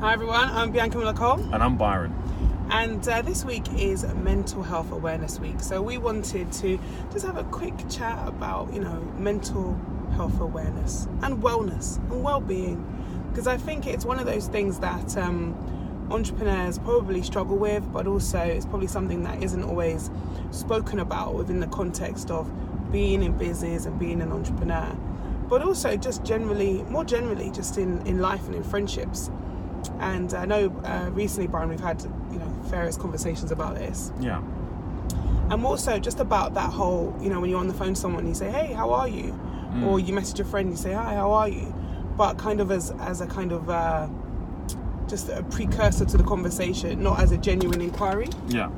Hi everyone, I'm Bianca Nicole. And I'm Byron. And this week is Mental Health Awareness Week. So we wanted to just have a quick chat about, mental health awareness and wellness and well-being. Because I think it's one of those things that entrepreneurs probably struggle with, but also it's probably something that isn't always spoken about within the context of being in business and being an entrepreneur. But also just more generally, just in life and in friendships. And I know recently, Byron, we've had various conversations about this. Yeah. And also just about that whole, when you're on the phone to someone, you say, "Hey, how are you?" Or you message a friend, you say, "Hi, how are you?" But kind of as a kind of just a precursor to the conversation, not as a genuine inquiry. Yeah.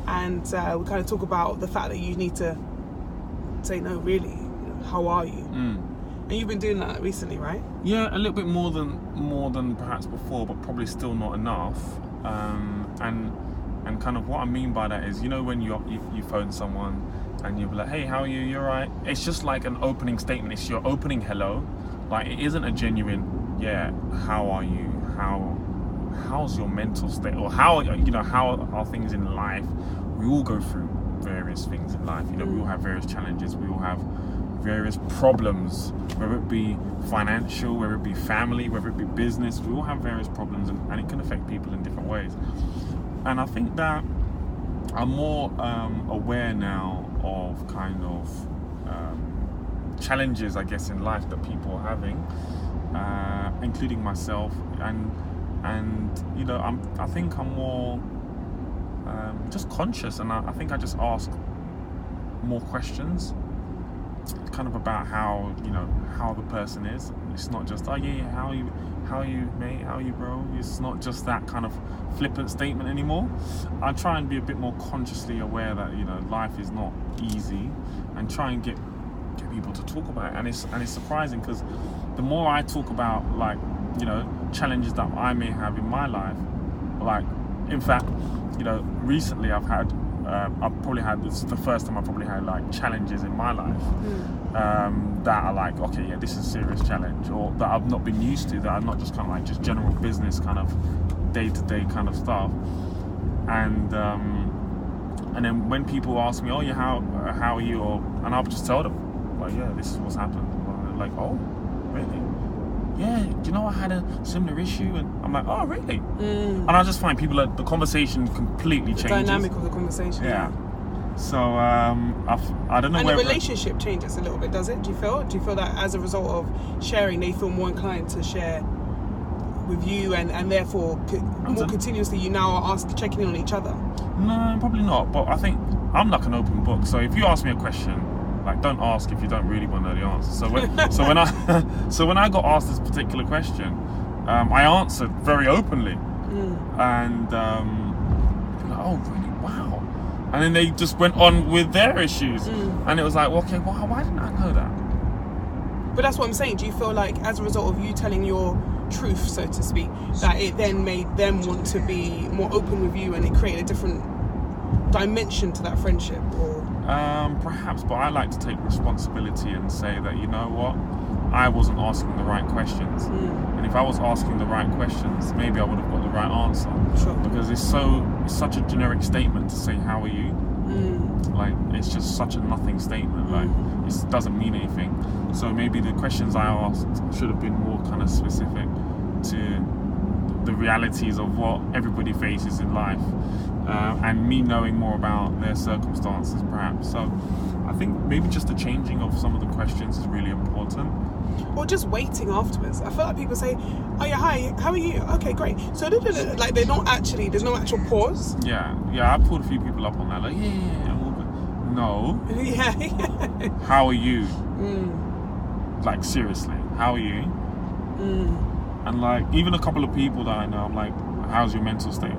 And we kind of talk about the fact that you need to say, "No, really, how are you?" And you've been doing that recently, right? Yeah, a little bit more than perhaps before, but probably still not enough. And kind of what I mean by that is, when you phone someone and you're like, "Hey, how are you? You're right." It's just like an opening statement. It's your opening hello. Like, it isn't a genuine, "Yeah, how are you? How's your mental state?" Or how are things in life? We all go through various things in life. We all have various challenges. We all have various problems, whether it be financial, whether it be family, whether it be business. We all have various problems, and it can affect people in different ways. And I think that I'm more aware now of kind of challenges, I guess, in life that people are having, including myself. And I think I'm more just conscious, and I think I just ask more questions, kind of about how the person is. It's not just, "Oh yeah, how are you mate, how are you bro?" It's not just that kind of flippant statement anymore. I try and be a bit more consciously aware that life is not easy, and try and get people to talk about it. And it's surprising, because the more I talk about challenges that I may have in my life, like, in fact, recently this is the first time I've probably had like challenges in my life that are like, okay, yeah, this is a serious challenge, or that I've not been used to, that are not just kind of like just general business kind of day-to-day kind of stuff. And then when people ask me, "Oh yeah, how are you?" and I'll just tell them, like, "Yeah, this is what's happened." And they're like, "Oh, really? Yeah, I had a similar issue." And I'm like, "Oh, really?" And I just find the conversation completely changes. The dynamic of the conversation. Yeah. So I don't know. And the relationship changes a little bit, does it? Do you feel that as a result of sharing, they feel more inclined to share with you, and therefore more continuously you now are checking in on each other? No, probably not. But I think I'm like an open book. So if you ask me a question, like, don't ask if you don't really want to know the answer. So when I got asked this particular question, I answered very openly, and like, "Oh, really? Wow!" And then they just went on with their issues, and it was like, well, okay, why didn't I know that? But that's what I'm saying. Do you feel like, as a result of you telling your truth, so to speak, that it then made them want to be more open with you, and it created a different dimension to that friendship? Or perhaps, but I like to take responsibility and say that, you know what, I wasn't asking the right questions, and if I was asking the right questions, maybe I would have got the right answer. Sure. Because it's such a generic statement to say, "How are you?" Like, it's just such a nothing statement. Like, it doesn't mean anything. So maybe the questions I asked should have been more kind of specific to the realities of what everybody faces in life, and me knowing more about their circumstances, perhaps. So I think maybe just the changing of some of the questions is really important. Or just waiting afterwards. I feel like people say, "Oh yeah, hi, how are you? Okay, great." So like, there's no actual pause. Yeah, I pulled a few people up on that. Like, yeah, I'm all good. No. Yeah. How are you? Like, seriously, how are you? And like, even a couple of people that I know, I'm like, "How's your mental state?"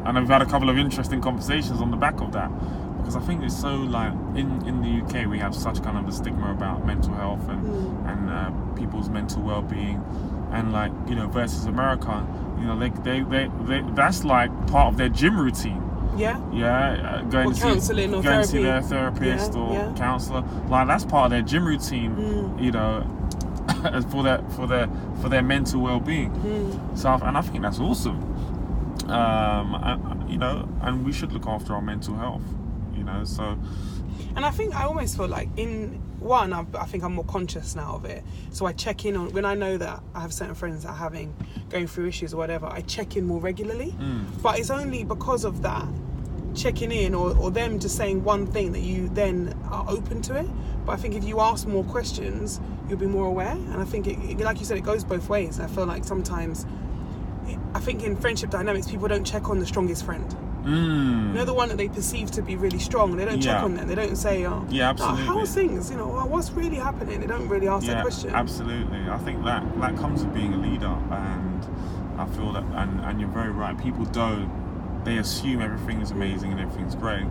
And I've had a couple of interesting conversations on the back of that, because I think it's so, like, in the UK we have such kind of a stigma about mental health and people's mental well-being, and like, versus America, they that's like part of their gym routine. Going to see their therapist or counselor. Like, that's part of their gym routine, for their mental well-being. So I think that's awesome. You know, and we should look after our mental health. You know, so. And I think I almost feel like I think I'm more conscious now of it. So I check in on when I know that I have certain friends that are going through issues or whatever. I check in more regularly. But it's only because of that checking in or them just saying one thing that you then are open to it. But I think if you ask more questions, you'll be more aware. And I think it, like you said, it goes both ways. I feel like sometimes, I think in friendship dynamics, people don't check on the strongest friend. You know, the one that they perceive to be really strong. They don't check on them. They don't say, absolutely. How are things? You know, what's really happening? They don't really ask that question. Absolutely. I think that comes with being a leader, and I feel that, and you're very right. People they assume everything is amazing and everything's great,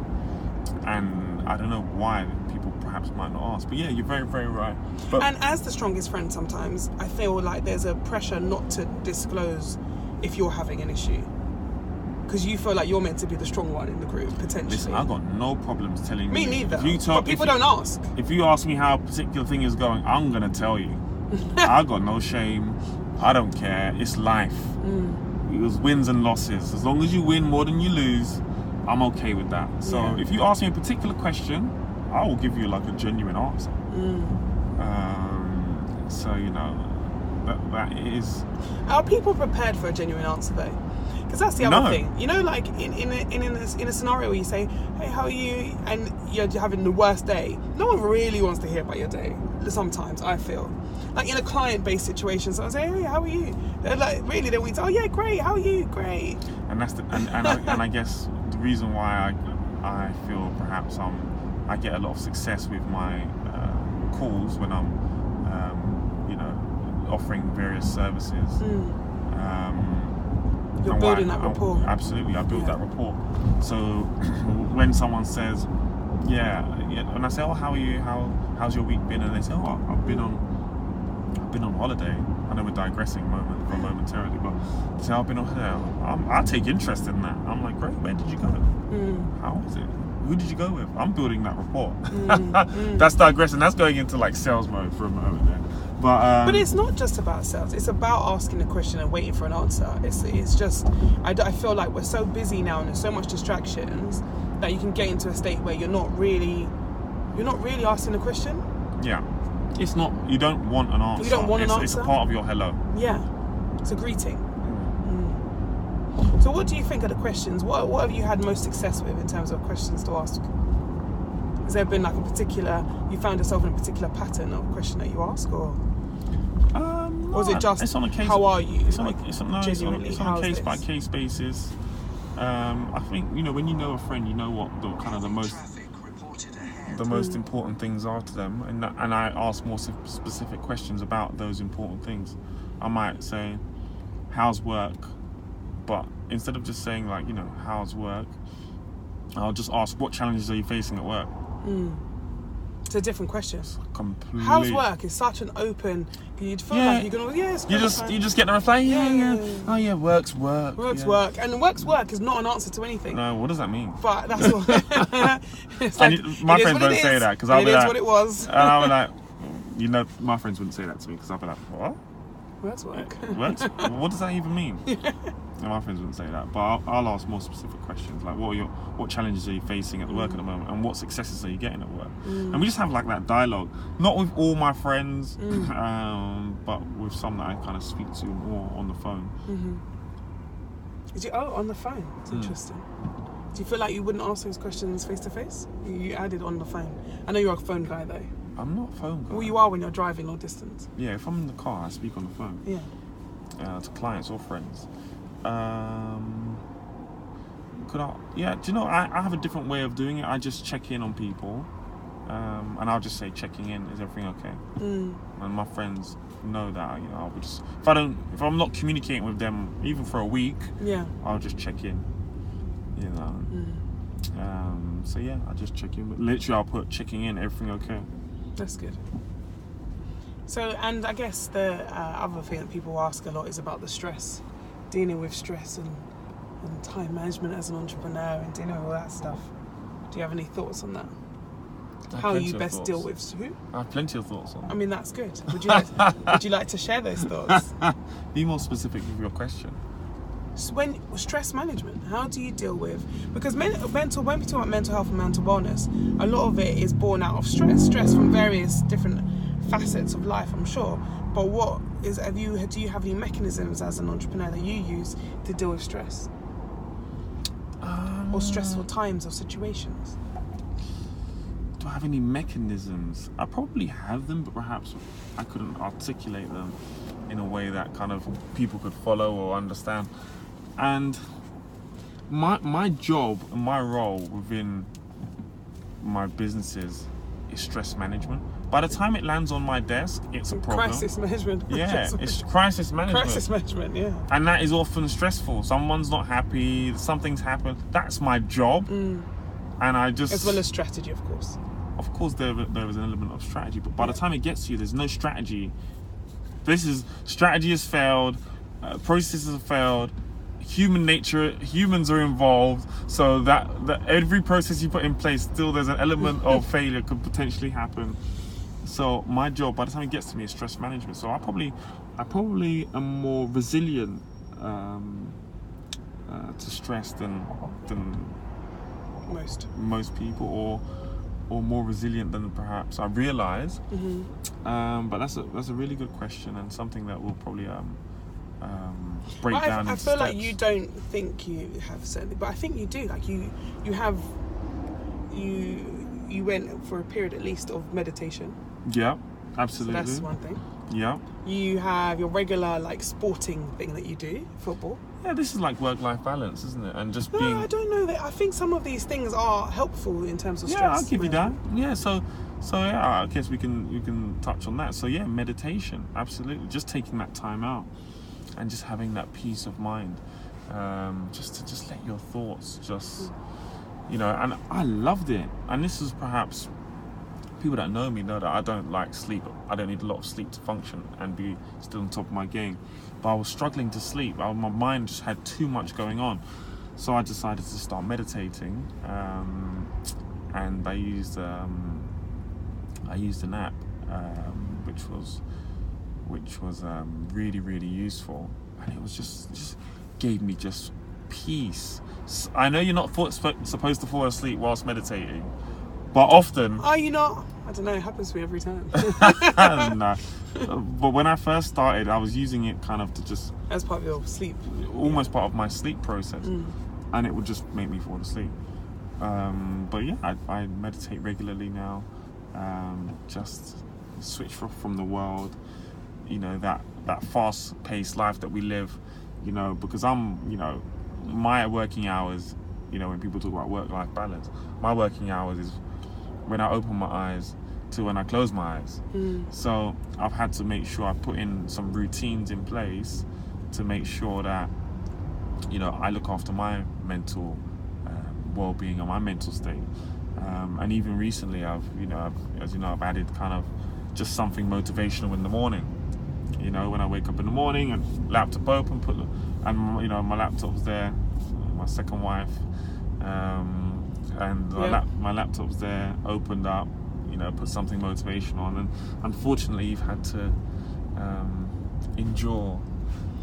and I don't know why people perhaps might not ask. But yeah, you're very, very right. And as the strongest friend, sometimes I feel like there's a pressure not to disclose if you're having an issue. Because you feel like you're meant to be the strong one in the group, potentially. Listen, I've got no problems telling you. Me neither. But people don't ask. If you ask me how a particular thing is going, I'm going to tell you. I've got no shame. I don't care. It's life. It was wins and losses. As long as you win more than you lose, I'm okay with that. So if you ask me a particular question, I will give you like a genuine answer. So, you know, that is... Are people prepared for a genuine answer, though? Because that's the other thing. You know, like in a scenario where you say, hey, how are you? And you're having the worst day. No one really wants to hear about your day. Sometimes, I feel. Like in a client-based situation, someone say, hey, how are you? They're like, really, they want to, oh yeah, great, how are you? Great. And that's I guess the reason why I feel perhaps I get a lot of success with my calls when I'm you know, offering various services. You're building that rapport. Absolutely, I build that rapport. So when someone says, and I say, oh, how are you? How's your week been? And they say, oh, I've been on holiday. I know we're digressing momentarily, but they say, I've been on holiday. I take interest in that. I'm like, great. Where did you go? How was it? Who did you go with? I'm building that rapport. That's digressing. That's going into like sales mode for a moment there. But it's not just about sales. It's about asking a question and waiting for an answer. It's just, I feel like we're so busy now and there's so much distractions that you can get into a state where you're not really asking a question. Yeah, it's not. You don't want an answer. You don't want an answer. It's a part of your hello. Yeah, it's a greeting. So, what do you think are the questions? What have you had most success with in terms of questions to ask? Has there been like you found yourself in a particular pattern of question that you ask, or is it just it's on a case, how are you? It's on a case by case basis. I think, you know, when you know a friend, you know what the most important things are to them, and I ask more specific questions about those important things. I might say, how's work? But instead of just saying like, you know, how's work, I'll just ask, what challenges are you facing at work? It's a different question. Completely. How's work? It's such an open. You'd feel like you're gonna. It's you just get the reply. Oh yeah, work's work. Work, and work's work is not an answer to anything. No, what does that mean? But that's what. It's like, my friends won't say that because I'll be like, what it was. And I'll be like, you know, my friends wouldn't say that to me because I'll be like, what? Work's work. Work's? What does that even mean? And my friends wouldn't say that, but I'll ask more specific questions like, what challenges are you facing at the work at the moment, and what successes are you getting at work? And we just have like that dialogue, not with all my friends, but with some that I kind of speak to more on the phone. On the phone? It's interesting. Do you feel like you wouldn't ask those questions face to face? You added on the phone. I know you're a phone guy though. I'm not a phone guy. Well, you are when you're driving long distance. Yeah, if I'm in the car, I speak on the phone. Yeah. To clients or friends. Do you know, I have a different way of doing it. I just check in on people, and I'll just say, checking in, is everything okay? And my friends know that, you know, I'll just, if I'm not communicating with them even for a week, I'll just check in, you know. So yeah, I just check in. But literally, I'll put checking in, everything okay? That's good. So, and I guess the other thing that people ask a lot is about the stress, dealing with stress and time management as an entrepreneur and dealing with all that stuff. Do you have any thoughts on that? how you best deal with who? I have plenty of thoughts on. I mean, that's good. Would you like to share those thoughts? Be more specific with your question. When stress management, how do you deal with? Because when we talk about mental health and mental wellness, a lot of it is born out of stress from various different facets of life, I'm sure. But do you have any mechanisms as an entrepreneur that you use to deal with stress? Or stressful times or situations? Do I have any mechanisms? I probably have them, but perhaps I couldn't articulate them in a way that kind of people could follow or understand. And my job and my role within my businesses is stress management. By the time it lands on my desk, it's a problem. Crisis management. Yeah, it's crisis management. Crisis management, yeah. And that is often stressful. Someone's not happy, something's happened. That's my job. And I just... As well as strategy, of course. Of course, there is an element of strategy, but by the time it gets to you, there's no strategy. Strategy has failed, processes have failed, humans are involved, so that every process you put in place, still there's an element of failure could potentially happen. So my job, by the time it gets to me, is stress management. So I probably am more resilient to stress than most people, or more resilient than perhaps I realise. But that's a really good question, and something that we'll probably break down. I feel like you don't think you have certainly, but I think you do. Like you went for a period at least of meditation. Yeah, absolutely. So that's one thing. Yeah. You have your regular sporting thing that you do, football. Yeah, this is like work-life balance, isn't it? And just being... I don't know that. I think some of these things are helpful in terms of stress. Yeah, I'll give you that. Yeah, so yeah, I guess we can touch on that. So yeah, meditation, absolutely. Just taking that time out and just having that peace of mind, just to let your thoughts and I loved it. And this is perhaps, people that know me know that I don't like sleep. I don't need a lot of sleep to function and be still on top of my game. But I was struggling to sleep. My mind just had too much going on. So I decided to start meditating, and I used an app, which was really, really useful, and it was just gave me just peace. I know you're not supposed to fall asleep whilst meditating, but often... Are you not? I don't know, it happens to me every time. No. But when I first started, I was using it kind of to just... As part of your sleep. Almost part of my sleep process. And it would just make me fall asleep. But yeah, I meditate regularly now. Just switch from the world. That fast-paced life that we live. Because my working hours, when people talk about work-life balance, my working hours is when I open my eyes to when I close my eyes. So I've had to make sure I put in some routines in place to make sure that I look after my mental well-being and my mental state. And even recently, I've added kind of just something motivational in the morning. When I wake up in the morning and laptop open, my laptop's there, my second wife, and my laptop's there, opened up, put something motivational on. And unfortunately, you've had to endure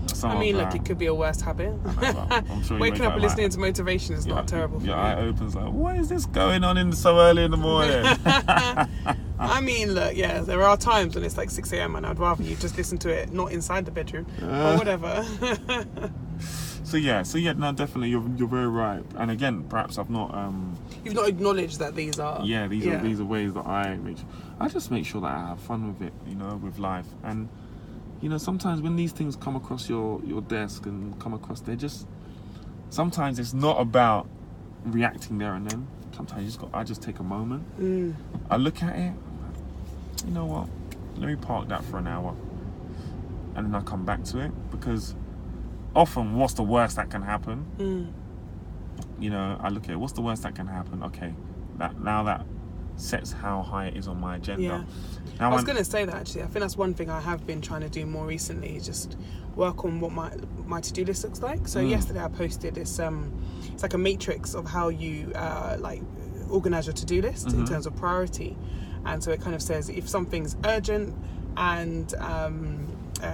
some of that. Look, it could be a worst habit. I'm sure waking up and listening to motivation is not terrible. Your eye opens like, what is this going on so early in the morning? Look, yeah, there are times when it's like 6 a.m. and I'd rather you just listen to it not inside the bedroom or whatever. So yeah, no, definitely, you're very right. And again, perhaps I've not... You've not acknowledged that these are... Yeah, these are ways that I just make sure that I have fun with it, with life. And, sometimes when these things come across your desk and come across, sometimes it's not about reacting there and then. Sometimes I just take a moment. I look at it, you know what, let me park that for an hour. And then I come back to it, because often, what's the worst that can happen? I look at it, what's the worst that can happen? Okay, that sets how high it is on my agenda. Yeah. I was going to say that actually. I think that's one thing I have been trying to do more recently, is just work on what my to-do list looks like. So yesterday I posted this, it's like a matrix of how you organize your to-do list in terms of priority. And so it kind of says if something's urgent and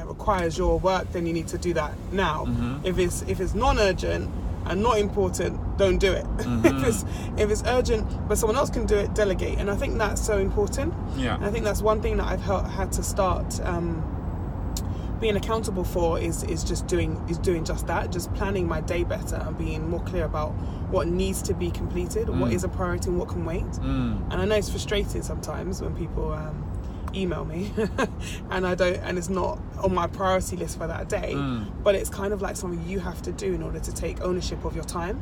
requires your work, then you need to do that now. If it's non-urgent and not important, don't do it. If it's urgent but someone else can do it, delegate. And I think that's so important. And I think that's one thing that I've had to start being accountable for is doing just that, just planning my day better and being more clear about what needs to be completed, what is a priority and what can wait. And I know it's frustrating sometimes when people email me and it's not on my priority list for that day, but it's kind of like something you have to do in order to take ownership of your time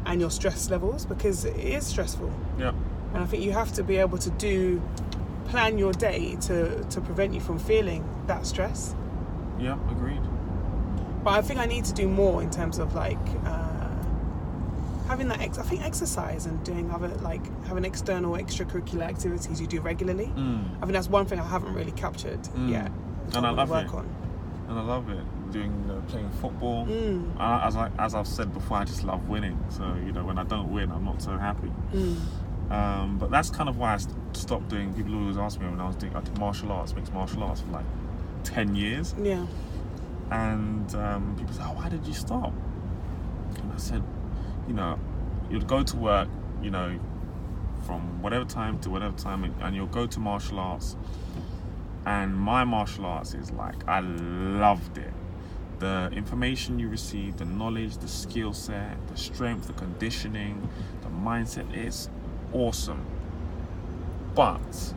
and your stress levels, because it is stressful. And I think you have to be able to plan your day to prevent you from feeling that stress. Agreed. But I think I need to do more in terms of like having that. I think exercise and doing other, like having external extracurricular activities you do regularly. I think that's one thing I haven't really captured yet. And I love it. And I love it. Playing football. As I've said before, I just love winning. So when I don't win, I'm not so happy. But that's kind of why I stopped doing. People always ask me when I did martial arts, mixed martial arts for like 10 years. And people say, why did you stop? And I said, you'd go to work, from whatever time to whatever time, and you'll go to martial arts. And my martial arts is like, I loved it. The information you receive, the knowledge, the skill set, the strength, the conditioning, the mindset, it's awesome. But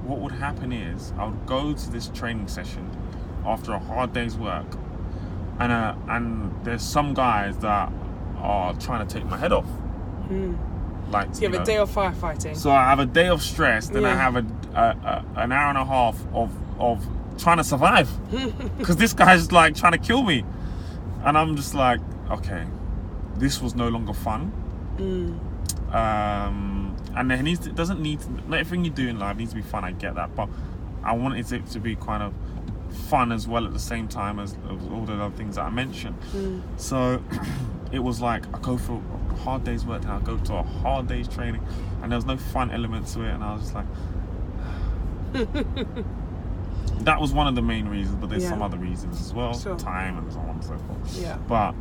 what would happen is I would go to this training session after a hard day's work, and there's some guys that are trying to take my head off. Like, so you have a day of firefighting. So I have a day of stress, then I have an hour and a half of trying to survive, because this guy's like trying to kill me, and I'm just like, okay, this was no longer fun. And then not everything you do in life needs to be fun. I get that, but I wanted it to be kind of fun as well at the same time as all the other things that I mentioned. So it was like I go for a hard day's work and I go to a hard day's training, and there was no fun element to it, and I was just like that was one of the main reasons, but there's some other reasons as well, time and so on and so forth. But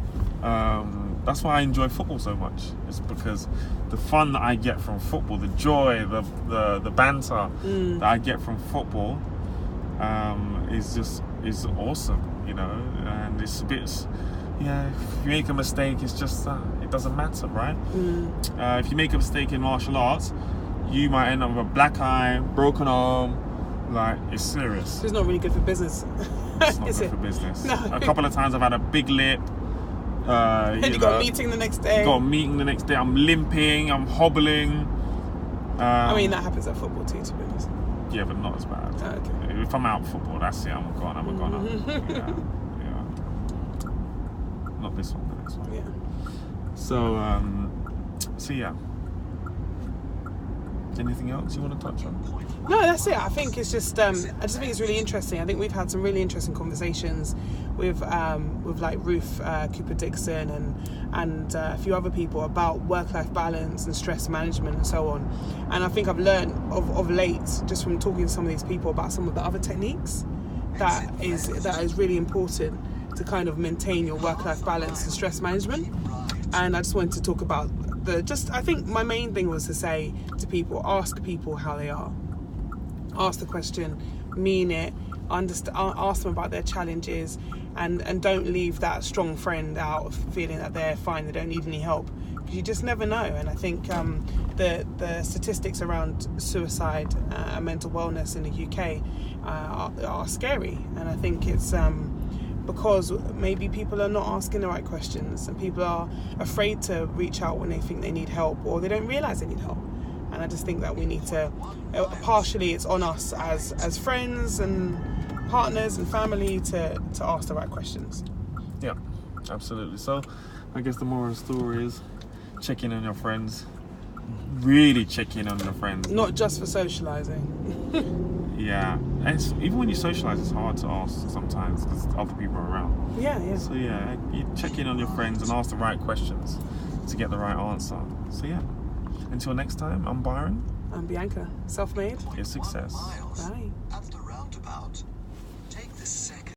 that's why I enjoy football so much. It's because the fun that I get from football, the joy, the banter that I get from football is awesome, and it's a bit, if you make a mistake, it's just it doesn't matter, right? If you make a mistake in martial arts, you might end up with a black eye, broken arm. Like, it's serious. It's not really good for business. It's not good for business. No. A couple of times I've had a big lip. And you got a meeting the next day. I'm limping, I'm hobbling. I mean, that happens at football too, to be honest. Yeah, but not as bad. Okay. If I'm out football, that's it. I'm a goner. Yeah. Not this one, the next one. So yeah. Anything else you want to touch on? No, that's it. I think it's just I just think it's really interesting. I think we've had some really interesting conversations with like Ruth Cooper Dixon and a few other people about work-life balance and stress management and so on. And I think I've learned of late, just from talking to some of these people, about some of the other techniques that is really important to kind of maintain your work-life balance and stress management. And I just wanted to talk about I think my main thing was to say to people, ask people how they are. Ask the question, mean it, ask them about their challenges, and don't leave that strong friend out of feeling that they're fine, they don't need any help, because you just never know. And I think the statistics around suicide and mental wellness in the UK are scary, and I think it's because maybe people are not asking the right questions, and people are afraid to reach out when they think they need help, or they don't realise they need help. And I just think that we need to, partially it's on us as friends and partners and family to ask the right questions. Yeah, absolutely. So I guess the moral of the story is check in on your friends. Really check in on your friends. Not just for socialising. Yeah, and even when you socialise, it's hard to ask sometimes because other people are around. Yeah. So you check in on your friends and ask the right questions to get the right answer. So Until next time, I'm Byron. I'm Bianca. Self-made. Your success. Bye. At the roundabout, take the second.